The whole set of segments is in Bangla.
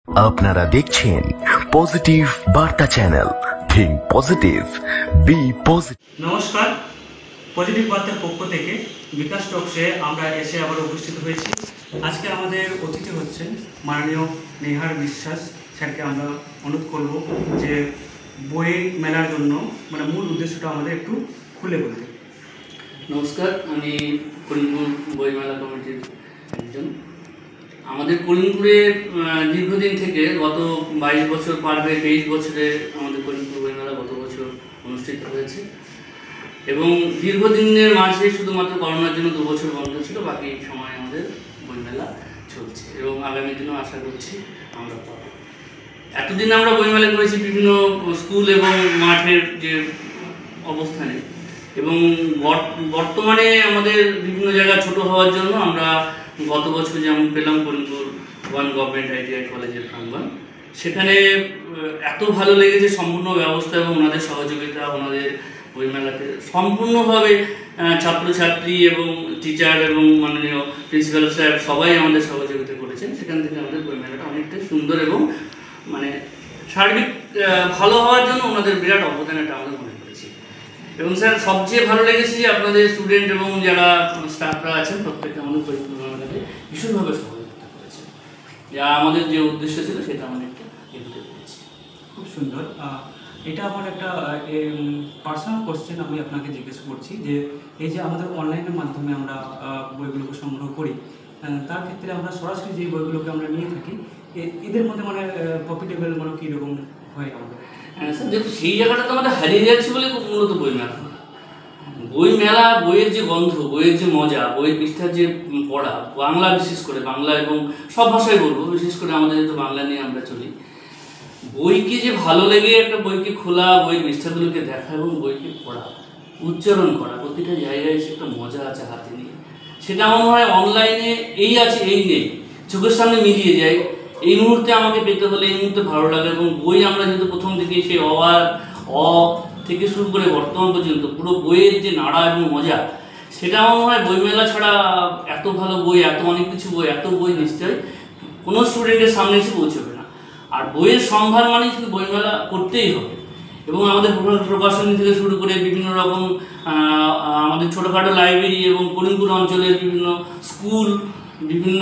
আপনারা দেখছেন পজিটিভ বার্তা channel. Think positive, be positive. নমস্কার, পজিটিভ বার্তার পক্ষ থেকে বিকাশ টকসে আমরা এসে আবার উপস্থিত হয়েছি। আজকে আমাদের অতিথি হচ্ছেন মাননীয় নেহার বিশ্বাস স্যারকে। আমরা অনুরোধ করব যে বই মেলার জন্য মূল উদ্দেশ্যটা আমাদের একটু খুলে বলতে। নমস্কার, আমি করিমপুর বইমেলা কমিটির একজন। আমাদের করিমপুরে দীর্ঘদিন থেকে গত 22 বছর পার হয়ে 23 বছরে আমাদের করিমপুর বইমেলা গত বছর অনুষ্ঠিত হয়েছে এবং দীর্ঘদিনের মাঝে শুধুমাত্র করোনার জন্য 2 বছর বন্ধ ছিল, বাকি সময় আমাদের বইমেলা চলছে এবং আগামী দিনেও আশা করছি আমরা পাবো। এতদিন আমরা বইমেলা করেছি বিভিন্ন স্কুল এবং মাঠের যে অবস্থানে, এবং বর্তমানে আমাদের বিভিন্ন জায়গা ছোট হওয়ার জন্য আমরা গত বছর যেমন পেলাম করিমপুর 1 গভর্নমেন্ট ITI কলেজের প্রাঙ্গণ, সেখানে এত ভালো লেগেছে সম্পূর্ণ ব্যবস্থা এবং ওনাদের সহযোগিতা। ওনাদের বইমেলাতে সম্পূর্ণভাবে ছাত্রছাত্রী এবং টিচার এবং মাননীয় প্রিন্সিপাল স্যার সবাই আমাদের সহযোগিতা করেছেন। সেখান থেকে আমাদের বইমেলাটা অনেকটাই সুন্দর এবং সার্বিক ভালো হওয়ার জন্য ওনাদের বিরাট অবদান এটা আমাদের মনে করেছি। এবং স্যার সবচেয়ে ভালো লেগেছে যে আপনাদের স্টুডেন্ট এবং যারা স্টাফরা আছেন প্রত্যেকে আমাদের পরিকল্পনাটাকে ভীষণভাবে সহযোগিতা করেছে, যা আমাদের যে উদ্দেশ্য ছিল সেটা অনেকটা এগোতে পেরেছি। খুব সুন্দর। এটা আমার একটা পার্সোনাল কোশ্চেন আমি আপনাকে জিজ্ঞেস করছি যে এই যে আমাদের অনলাইনের মাধ্যমে আমরা বইগুলোকে সংগ্রহ করি, তার ক্ষেত্রে আমরা সরাসরি যে বইগুলোকে আমরা নিয়ে থাকি এদের মধ্যে প্রফিটেবল কীরকম হয় আমাদের? হ্যাঁ স্যার, দেখুন সেই জায়গাটা তো আমাদের হারিয়ে যাচ্ছে বলে মূলত বইমেলা, বইয়ের যে গন্ধ, বইয়ের যে মজা, বইয়ের পৃষ্ঠার যে পড়া, বাংলা বিশেষ করে বাংলা এবং সব ভাষায় বলবো, বিশেষ করে আমাদের যেহেতু বাংলা নিয়ে আমরা চলি, বইকে যে ভালো লেগে একটা বইকে খোলা, বইয়ের পৃষ্ঠাগুলোকে দেখা এবং বইকে পড়া, উচ্চারণ করা, প্রতিটা জায়গায় সে একটা মজা আছে হাতে নিয়ে। সেটা মনে হয় অনলাইনে এই আছে এই নেই, চোখের সামনে মিলিয়ে যায়। এই মুহূর্তে আমাকে পেতে হলে এই মুহূর্তে ভালো লাগে, এবং বই আমরা যেহেতু প্রথম থেকে সেই অ থেকে শুরু করে বর্তমান পর্যন্ত পুরো বইয়ের যে নাড়া এবং মজা, সেটা আমার মনে হয় বইমেলা ছাড়া এত ভালো বই, এত অনেক কিছু বই, এত বই নিশ্চয়ই কোনো স্টুডেন্টের সামনে এসে পৌঁছবে না। আর বইয়ের সম্ভার মানে শুধু বইমেলা করতেই হবে। এবং আমাদের প্রকাশনী থেকে শুরু করে বিভিন্ন রকম আমাদের ছোটোখাটো লাইব্রেরি এবং করিমপুর অঞ্চলের বিভিন্ন স্কুল, বিভিন্ন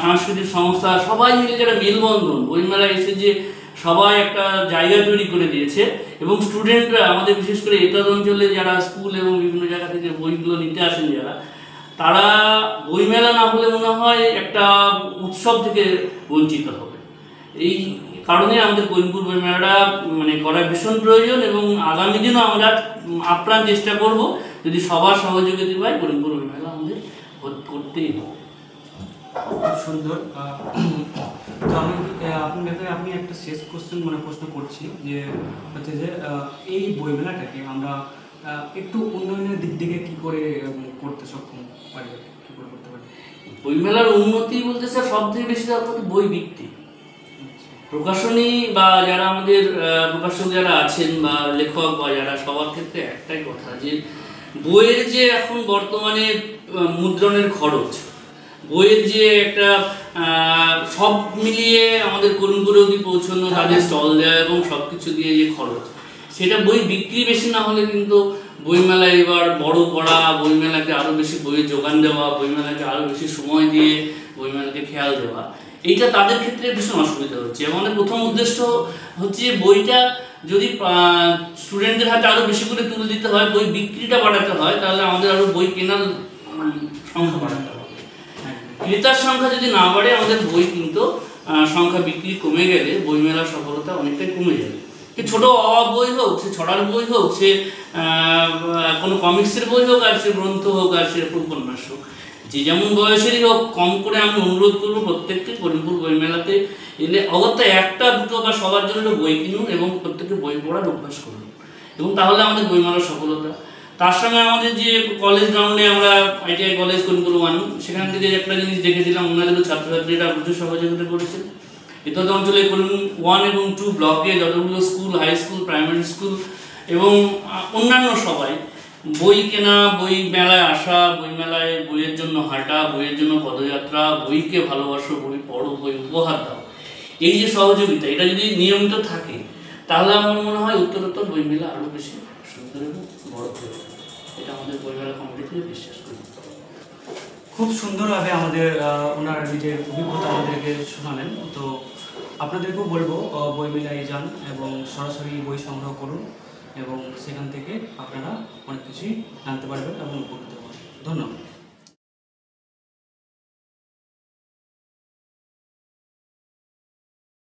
সাংস্কৃতিক সংস্থা সবাই মিলে যারা মেলবন্ধন, বইমেলায় এসে যে সবাই একটা জায়গা তৈরি করে দিয়েছে। এবং স্টুডেন্টরা আমাদের বিশেষ করে একাদ অঞ্চলে যারা স্কুল এবং বিভিন্ন জায়গা থেকে বইগুলো নিতে আসেন যারা, তারা বইমেলা না হলে মনে হয় একটা উৎসব থেকে বঞ্চিত হবে। এই কারণে আমাদের করিমপুর বইমেলাটা করা ভীষণ প্রয়োজন, এবং আগামী দিনও আমরা আপ্রাণ চেষ্টা করব যদি সবার সহযোগিতা পাই করিমপুর বইমেলা আমাদের করতেই হবে। খুব সুন্দর। তো আপনি একটা শেষ প্রশ্ন করছি যে হচ্ছে যে এই বইমেলাটাকে আমরা একটু উন্নয়নের দিক থেকে কী করে করতে সক্ষম পারি, কী করে করতে পারি? বইমেলার উন্নতি বলতে স্যার সব থেকে বেশি দরকার বই বিক্রি। প্রকাশনী বা যারা আমাদের প্রকাশক যারা আছেন বা লেখক বা যারা, সবার ক্ষেত্রে একটাই কথা যে বইয়ের যে এখন বর্তমানে মুদ্রণের খরচ, বইয়ের যে একটা সব মিলিয়ে আমাদের করিমপুরে অবধি পৌঁছানো, তাদের স্টল দেওয়া এবং সব কিছু দিয়ে যে খরচ, সেটা বই বিক্রি বেশি না হলে কিন্তু বইমেলা এবার বড় করা, বইমেলাকে আরও বেশি বইয়ের যোগান দেওয়া, বইমেলাকে আরও বেশি সময় দিয়ে বইমেলাকে খেয়াল দেওয়া, এইটা তাদের ক্ষেত্রে ভীষণ অসুবিধা হচ্ছে। আমাদের প্রথম উদ্দেশ্য হচ্ছে যে বইটা যদি স্টুডেন্টদের হাতে আরও বেশি করে তুলে দিতে হয়, বই বিক্রিটা বাড়াতে হয়, তাহলে আমাদের আরও বই কেনার সংখ্যা বাড়াতে হবে। ক্রেতার সংখ্যা যদি না বাড়ে, আমাদের বই কিন্তু সংখ্যা বিক্রি কমে গেলে বইমেলার সফলতা অনেকটাই কমে যাবে। সে ছোটো বই হোক, সে ছড়ার বই হোক, সে কোনো কমিক্সের বই হোক, আর সে গ্রন্থ হোক, আর সে উপন্যাস হোক, যে যেমন বয়সেরই হোক, কম করে আমি অনুরোধ করবো প্রত্যেককে করিমপুর বইমেলাতে এলে অগত্যা একটা দুটো বা সবার জন্য বই কিনুন এবং প্রত্যেকে বই পড়ার অভ্যাস করুন, এবং তাহলে আমাদের বইমেলার সফলতা। তার সঙ্গে আমাদের যে কলেজ গ্রাউন্ডে আমরা ITI কলেজ করিমপুর 1, সেখান থেকে একটা জিনিস দেখেছিলাম, ওনাদেরও ছাত্রছাত্রীরা প্রচুর সহযোগিতা করেছে। এতদ অঞ্চলে করিম 1 এবং 2 ব্লকে যতগুলো school, high school, primary school এবং অন্যান্য সবাই বই কেনা, বই মেলায় আসা, বই মেলায় বইয়ের জন্য হাঁটা, বইয়ের জন্য পদযাত্রা, বইকে ভালোবাসো, বই পড়ো, বই উপহার দাও, এই যে সহযোগিতা, এটা যদি নিয়মিত থাকে তাহলে আমার মনে হয় উত্তরোত্তর বই মেলা আরও বেশি সুন্দর এবং বড় হয়ে যাবে। এটা আমাদের বইমেলা কমিটি থেকে বিশ্বাস করি। খুব সুন্দরভাবে আমাদের ওনার নিজের অভিজ্ঞতা আমাদেরকে শোনালেন। তো আপনাদেরকেও বলবো বইমেলায় যান এবং সরাসরি বই সংগ্রহ করুন এবং সেখান থেকে আপনারা অনেক কিছুই জানতে পারবেন এবং উপকৃত হবেন। ধন্যবাদ।